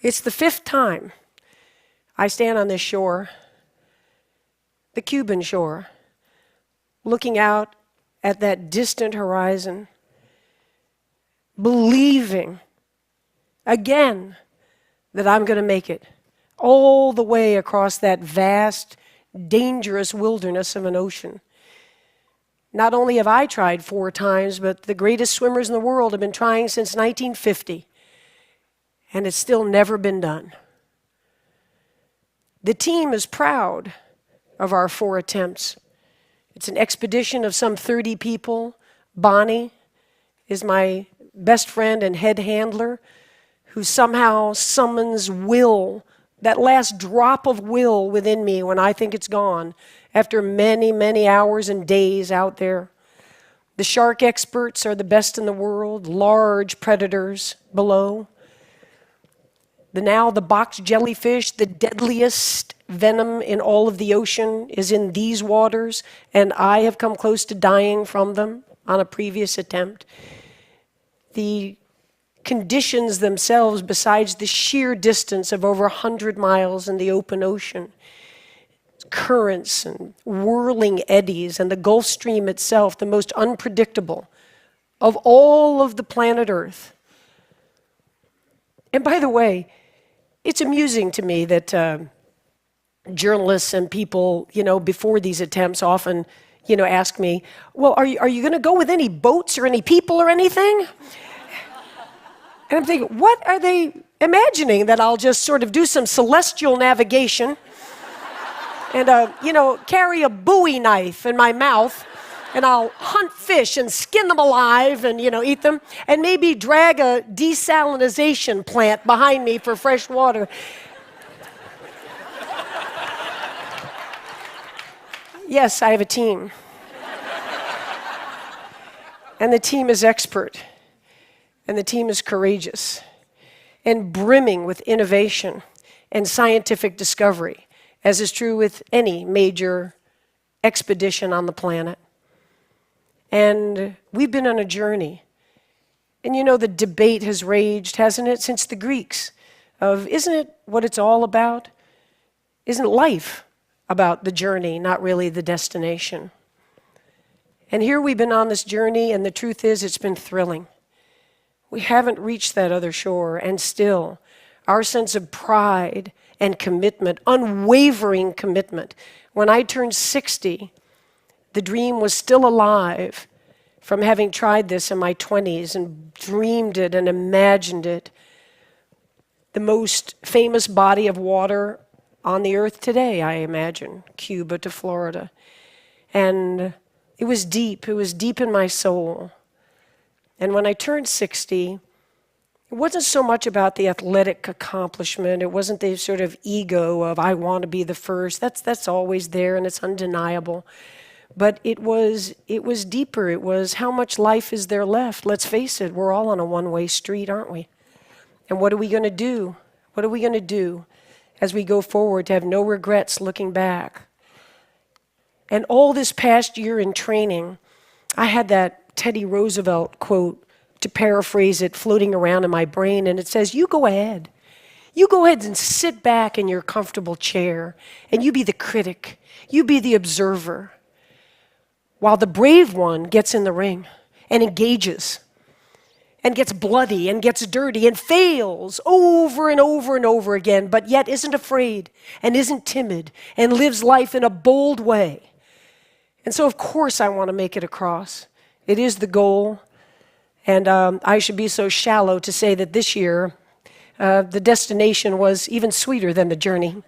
It's the 5th time I stand on this shore, the Cuban shore, looking out at that distant horizon, believing again that I'm going to make it all the way across that vast, dangerous wilderness of an ocean. Not only have I tried 4 times, but the greatest swimmers in the world have been trying since 1950, and it's still never been done. The team is proud of our 4 attempts. It's an expedition of some 30 people. Bonnie is my best friend and head handler, who somehow summons will, that last drop of will within me when I think it's gone, after many, many hours and days out there. The shark experts are the best in the world, large predators below. The box jellyfish, the deadliest venom in all of the ocean, is in these waters, and I have come close to dying from them on a previous attempt. The conditions themselves, besides the sheer distance of over 100 miles in the open ocean, currents and whirling eddies, and the Gulf Stream itself, the most unpredictable of all of the planet Earth. And by the way, it's amusing to me that journalists and people, before these attempts often, ask me, well, are you going to go with any boats or any people or anything? And I'm thinking, what are they imagining? That I'll just sort of do some celestial navigation and, carry a Bowie knife in my mouth, and I'll hunt fish and skin them alive and, eat them, and maybe drag a desalination plant behind me for fresh water. Yes, I have a team. And the team is expert. And the team is courageous and brimming with innovation and scientific discovery, as is true with any major expedition on the planet. And we've been on a journey. And the debate has raged, hasn't it, since the Greeks, of isn't it what it's all about? Isn't life about the journey, not really the destination? And here we've been on this journey, and the truth is it's been thrilling. We haven't reached that other shore, and still, our sense of pride and commitment, unwavering commitment. When I turned 60, the dream was still alive from having tried this in my 20s and dreamed it and imagined it. The most famous body of water on the earth today, I imagine, Cuba to Florida. And it was deep in my soul. And when I turned 60, it wasn't so much about the athletic accomplishment. It wasn't the sort of ego of, I want to be the first. That's always there, and it's undeniable. But it was deeper. It was, how much life is there left? Let's face it, we're all on a one-way street, aren't we? And what are we going to do? What are we going to do as we go forward to have no regrets looking back? And all this past year in training, I had that Teddy Roosevelt quote, to paraphrase it, floating around in my brain, and it says, you go ahead. You go ahead and sit back in your comfortable chair, and you be the critic. You be the observer, while the brave one gets in the ring and engages and gets bloody and gets dirty and fails over and over and over again, but yet isn't afraid and isn't timid and lives life in a bold way. And so, of course, I want to make it across. It is the goal, and I should be so shallow to say that this year the destination was even sweeter than the journey.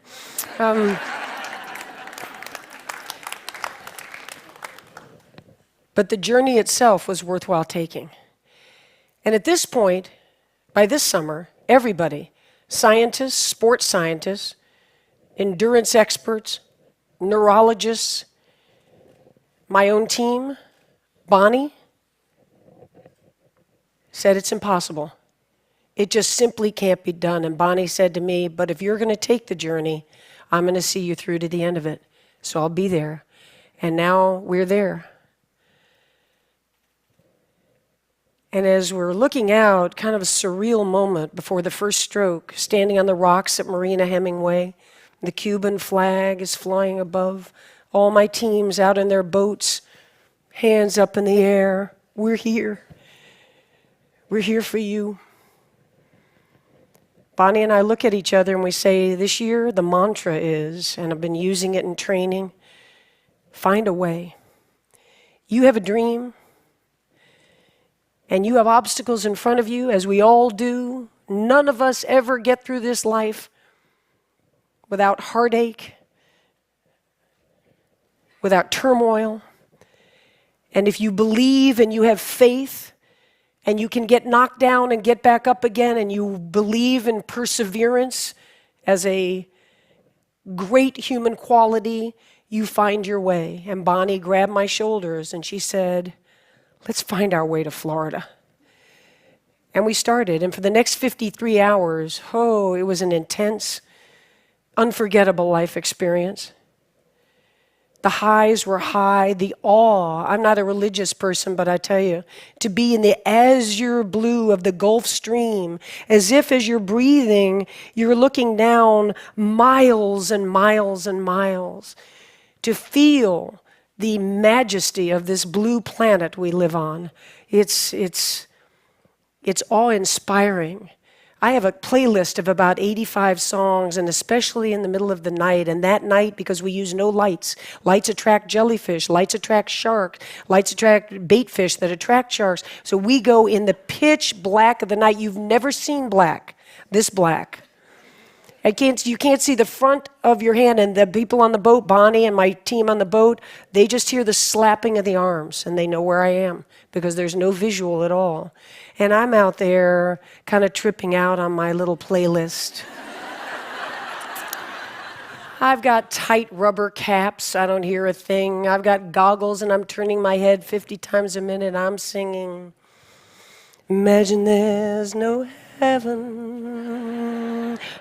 But the journey itself was worthwhile taking. And at this point, by this summer, everybody, scientists, sports scientists, endurance experts, neurologists, my own team, Bonnie, said it's impossible. It just simply can't be done. And Bonnie said to me, but if you're going to take the journey, I'm going to see you through to the end of it. So I'll be there. And now we're there. And as we're looking out, kind of a surreal moment before the first stroke, standing on the rocks at Marina Hemingway, the Cuban flag is flying above, all my teams out in their boats, hands up in the air. We're here. We're here for you. Bonnie and I look at each other and we say, this year the mantra is, and I've been using it in training, find a way. You have a dream, and you have obstacles in front of you, as we all do. None of us ever get through this life without heartache, without turmoil. And if you believe and you have faith, and you can get knocked down and get back up again, and you believe in perseverance as a great human quality, you find your way. And Bonnie grabbed my shoulders and she said, let's find our way to Florida. And we started. And for the next 53 hours, it was an intense, unforgettable life experience. The highs were high, the awe. I'm not a religious person, but I tell you, to be in the azure blue of the Gulf Stream, as if as you're breathing, you're looking down miles and miles and miles, to feel the majesty of this blue planet we live on. It's awe-inspiring. I have a playlist of about 85 songs, and especially in the middle of the night. And that night, because we use no lights, lights attract jellyfish, lights attract sharks, lights attract bait fish that attract sharks. So we go in the pitch black of the night. You've never seen black, this black. You can't see the front of your hand, and the people on the boat, Bonnie and my team on the boat, they just hear the slapping of the arms, and they know where I am because there's no visual at all. And I'm out there kind of tripping out on my little playlist. I've got tight rubber caps. I don't hear a thing. I've got goggles, and I'm turning my head 50 times a minute. I'm singing, imagine there's no heaven.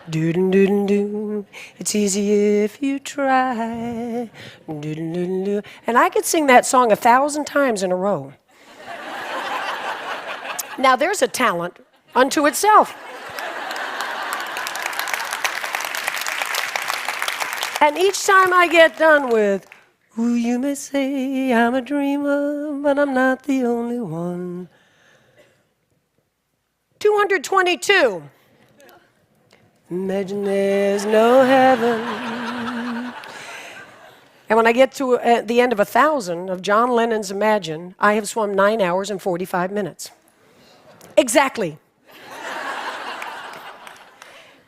Do-do-do-do-do. It's easy if you try. Do-do-do-do-do. And I could sing that song 1,000 times in a row. Now there's a talent unto itself. And each time I get done with, ooh, you may say I'm a dreamer, but I'm not the only one. 222. Imagine there's no heaven. And when I get to the end of 1,000 of John Lennon's Imagine, I have swum 9 hours and 45 minutes. Exactly.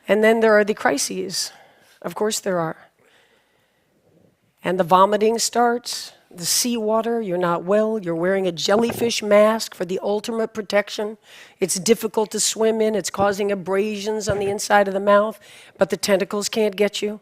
And then there are the crises. Of course there are. And the vomiting starts, the seawater, you're not well, you're wearing a jellyfish mask for the ultimate protection. It's difficult to swim in, it's causing abrasions on the inside of the mouth, but the tentacles can't get you.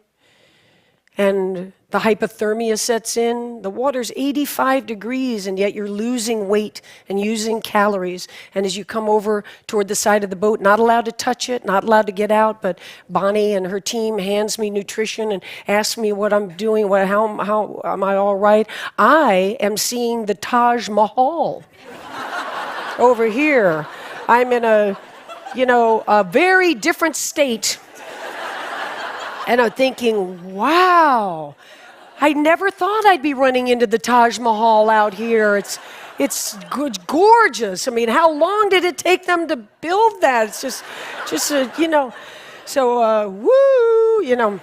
And the hypothermia sets in. The water's 85 degrees, and yet you're losing weight and using calories. And as you come over toward the side of the boat, not allowed to touch it, not allowed to get out, but Bonnie and her team hands me nutrition and asks me what I'm doing, how am I all right? I am seeing the Taj Mahal over here. I'm in a very different state. And I'm thinking, wow, I never thought I'd be running into the Taj Mahal out here. It's gorgeous. I mean, how long did it take them to build that? It's just so, woo.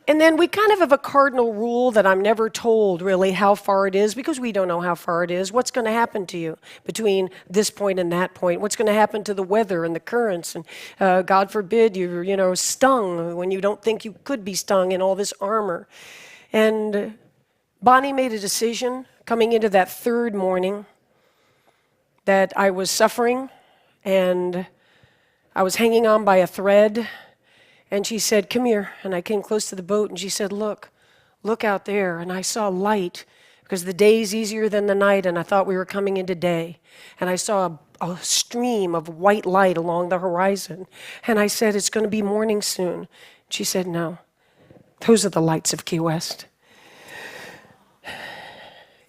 And then we kind of have a cardinal rule that I'm never told really how far it is, because we don't know how far it is. What's going to happen to you between this point and that point? What's going to happen to the weather and the currents? And God forbid you're stung when you don't think you could be stung in all this armor. And Bonnie made a decision coming into that third morning that I was suffering and I was hanging on by a thread. And she said, come here. And I came close to the boat and she said, look out there. And I saw light because the day's easier than the night, and I thought we were coming into day. And I saw a stream of white light along the horizon. And I said, it's going to be morning soon. She said, no, those are the lights of Key West.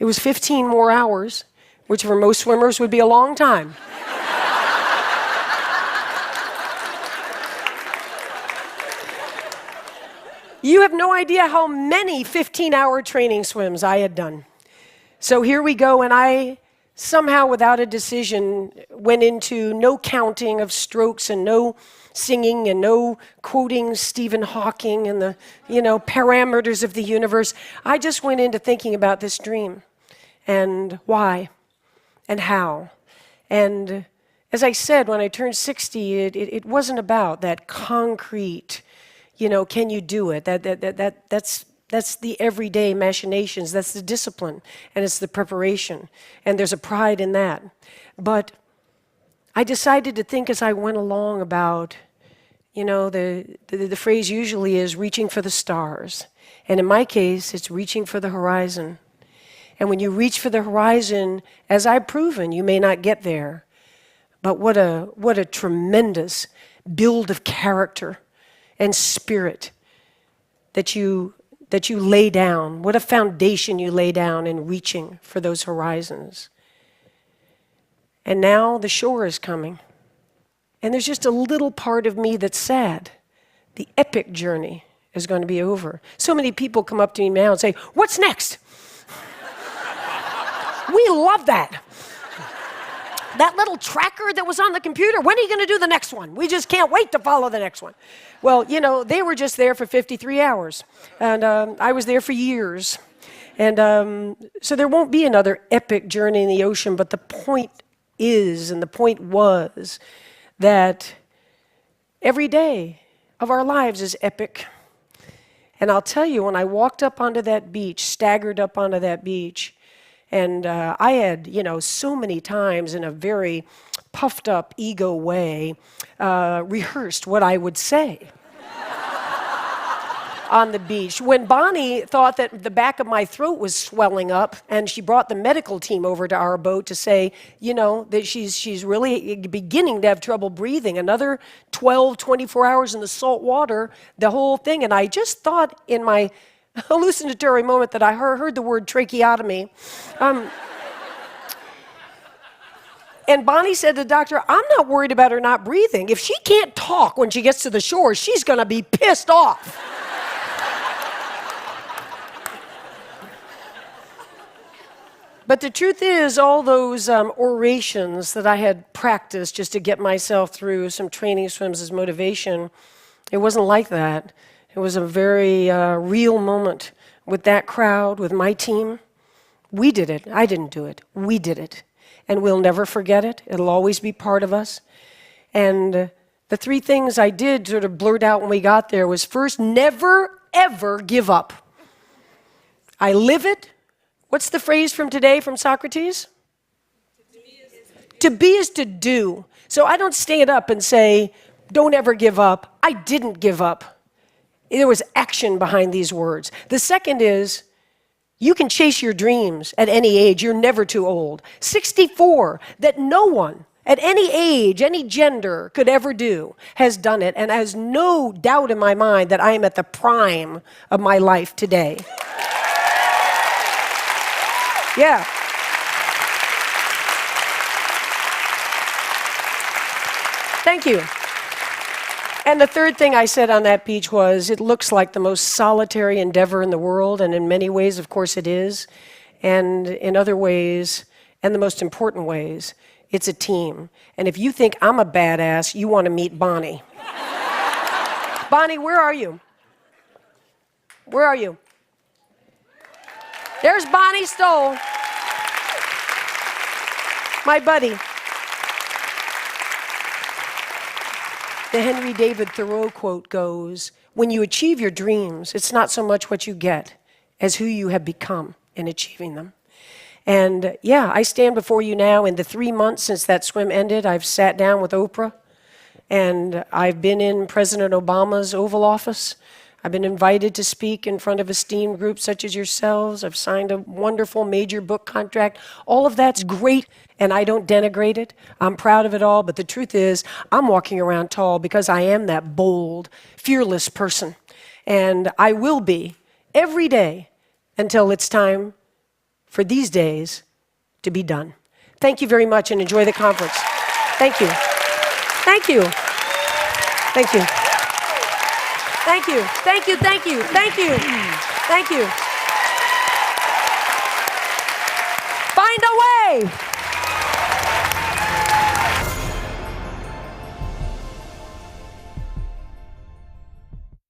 It was 15 more hours, which for most swimmers would be a long time. You have no idea how many 15-hour training swims I had done. So here we go, and I somehow, without a decision, went into no counting of strokes and no singing and no quoting Stephen Hawking and the, parameters of the universe. I just went into thinking about this dream and why and how. And as I said, when I turned 60, it wasn't about that concrete, can you do it? That's the everyday machinations. That's the discipline, and it's the preparation, and there's a pride in that. But I decided to think as I went along about, the phrase usually is reaching for the stars, and in my case, it's reaching for the horizon. And when you reach for the horizon, as I've proven, you may not get there, but what a tremendous build of character and spirit that you lay down. What a foundation you lay down in reaching for those horizons. And now the shore is coming. And there's just a little part of me that's sad. The epic journey is going to be over. So many people come up to me now and say, "What's next?" We love that. That little tracker that was on the computer, when are you going to do the next one? We just can't wait to follow the next one. Well, they were just there for 53 hours, and I was there for years. And so there won't be another epic journey in the ocean, but the point is, and the point was, that every day of our lives is epic. And I'll tell you, when I walked up onto that beach, staggered up onto that beach, and I had, so many times in a very puffed up ego way, rehearsed what I would say on the beach. When Bonnie thought that the back of my throat was swelling up, and she brought the medical team over to our boat to say, that she's really beginning to have trouble breathing. Another 12, 24 hours in the salt water, the whole thing. And I just thought in my hallucinatory moment that I heard the word tracheotomy. And Bonnie said to the doctor, "I'm not worried about her not breathing. If she can't talk when she gets to the shore, she's going to be pissed off." But the truth is, all those orations that I had practiced just to get myself through some training swims as motivation, it wasn't like that. It was a very real moment with that crowd, with my team. We did it. I didn't do it. We did it. And we'll never forget it. It'll always be part of us. And the three things I did sort of blurt out when we got there was, first, never, ever give up. I live it. What's the phrase from today from Socrates? To be is to do. So I don't stand up and say, "Don't ever give up." I didn't give up. There was action behind these words. The second is, you can chase your dreams at any age. You're never too old. 64, that no one at any age, any gender could ever do, has done it, and has no doubt in my mind that I am at the prime of my life today. Yeah. Thank you. And the third thing I said on that beach was, it looks like the most solitary endeavor in the world, and in many ways, of course, it is. And in other ways, and the most important ways, it's a team. And if you think I'm a badass, you want to meet Bonnie. Bonnie, where are you? Where are you? There's Bonnie Stoll, my buddy. The Henry David Thoreau quote goes, "When you achieve your dreams, it's not so much what you get as who you have become in achieving them." And yeah, I stand before you now. In the 3 months since that swim ended, I've sat down with Oprah, and I've been in President Obama's Oval Office. I've been invited to speak in front of esteemed groups such as yourselves. I've signed a wonderful major book contract. All of that's great, and I don't denigrate it. I'm proud of it all, but the truth is, I'm walking around tall because I am that bold, fearless person. And I will be every day until it's time for these days to be done. Thank you very much and enjoy the conference. Thank you. Thank you. Thank you. Thank you. Thank you. Thank you. Thank you. Thank you. Find a way.